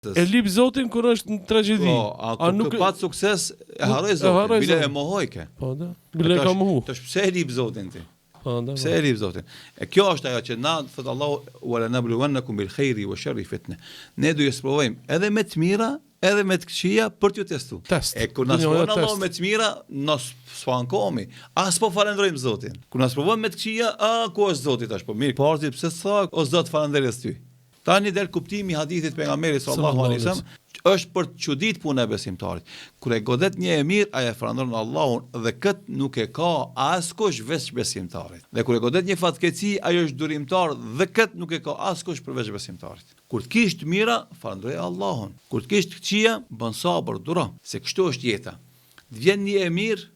E lip Zotin kur është në tragjedi. Po, a nuk pat sukses e harroj Zotin, bile e mohoj ke. Po da. Bile ka mohu. Tash pse e lip Zotin ti? Po da. Pse e lip Zotin? E kjo është ajo që na thot Allahu wala nabluwannakum bil khairi wa sharri fitne. Ne do ju sprovojmë edhe me të mira, edhe me të këqija për t'ju testu. E kur na sprovon Allahu me të mira, na sfankomi. As po falenderojmë Zotin. Kur na sprovon me të këqija, ku është Zoti tash? Po mirë, porti pse tha o Zot falenderoj ty. Tani del kuptimi i hadithit pejgamberit sallallahu alaihi wasallam është për të çudit punë e besimtarit. Kur e godet një e mirë, ai e falenderon Allahun dhe kët nuk e ka askush veç besimtarit. Dhe kur e godet një fatkeqësi, ai është durimtar dhe kët nuk e ka askush përveç besimtarit. Kur të kish të mira, falenderoj Allahun. Kur të kish të këqija, bën sabër, duro, se kështu është jeta. Të vjen një e mirë,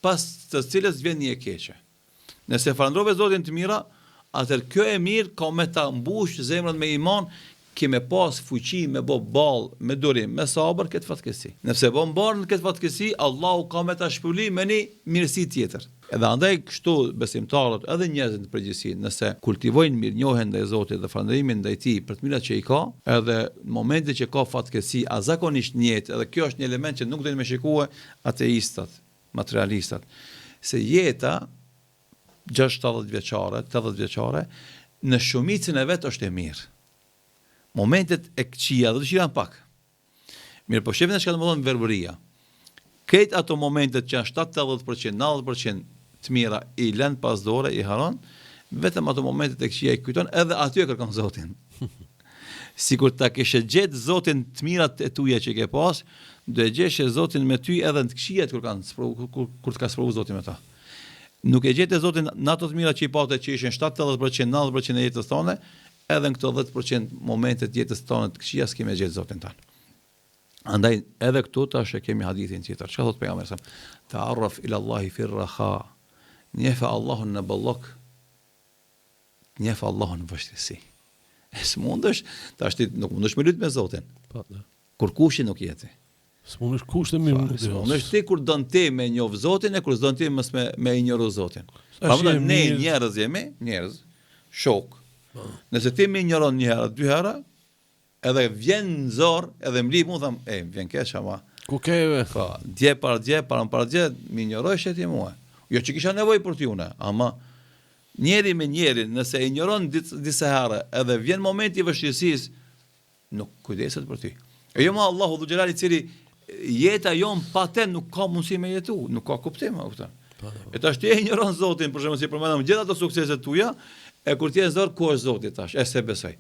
pas të cilës vjen një e keqe. Nëse falenderove Zotin të mira, atër kjo e mirë ka me ta mbush zemrën me iman, ke me pas fuqi, me bo ball, me durim, me sabër këtë fatkesi. Nëse bo mbarë në këtë fatkesi, Allahu ka me ta shpëli me një mirësi tjetër. Edhe andaj kështu besimtarët edhe njerëzit në përgjithësi, nëse kultivojnë mirënjohjen ndaj Zotit dhe falënderimin ndaj Tij për të mirat që i ka, edhe në momentin që ka fatkesi, a zakonisht në jetë, edhe kjo është një element që nuk do të më shikojë ateistat, materialistat, se jeta 60 vjeçare, 80 vjeçare, në shumicën e vet është e mirë. Momentet e këqija do të shijojnë pak. Mirë, po shefin çka do të thonë verbëria. Këtë ato momentet që janë 70%, 90% të mira i lën pas dore, i haron, vetëm ato momentet e këqija i kujton, edhe aty e kërkon Zotin. Sikur ta kishe gjetë Zotin të mirat e tuaja që ke pas, do e gjesh Zotin me ty edhe në të këqijat kur të ka sprovu Zotin me ta. Nuk e gjetë Zotin në ato të mira që i pate që ishin 70%, 90% e jetës tonë, edhe në këto 10% momentet jetës tonë të këqija s'kemi gjetë Zotin tanë. Andaj edhe këtu tash e kemi hadithin tjetër. Çka thot pejgamberi sa? Ta'arraf ila Allahi fi ar-raha. Njefa Allahun në bollok. Njefa Allahun në vështirësi. S'mundesh, tash ti nuk mundesh me lut me Zotin. Po. Kur kushi nuk jeti. S'mundesh kushte mirë. S'mundesh ti kur don ti me njov Zotin e kur s'don ti mos me injoru Zotin. Pamëndë ne njerëz jemi, njerëz, shok. Nëse ti me injoron një herë, dy herë, edhe vjen zor, edhe më lip, mu tham, vjen keq ama. Ku keve? Po, dje para dje, më injoroj ti mua. Jo që kisha nevojë për ty une, ama njeri me njeri, nëse injoron disa herë, edhe vjen momenti i vështirësisë, nuk kujdeset për ty. E jo ma Allahu dhu Gjelali cili jeta jon pa te nuk ka mundësi me jetu, nuk ka kuptim, e tash ti e injoron Zotin, për shembull si përmendëm gjithë ato sukseset tuaja, e kur ti e zor ku është Zoti tash, e se besoj.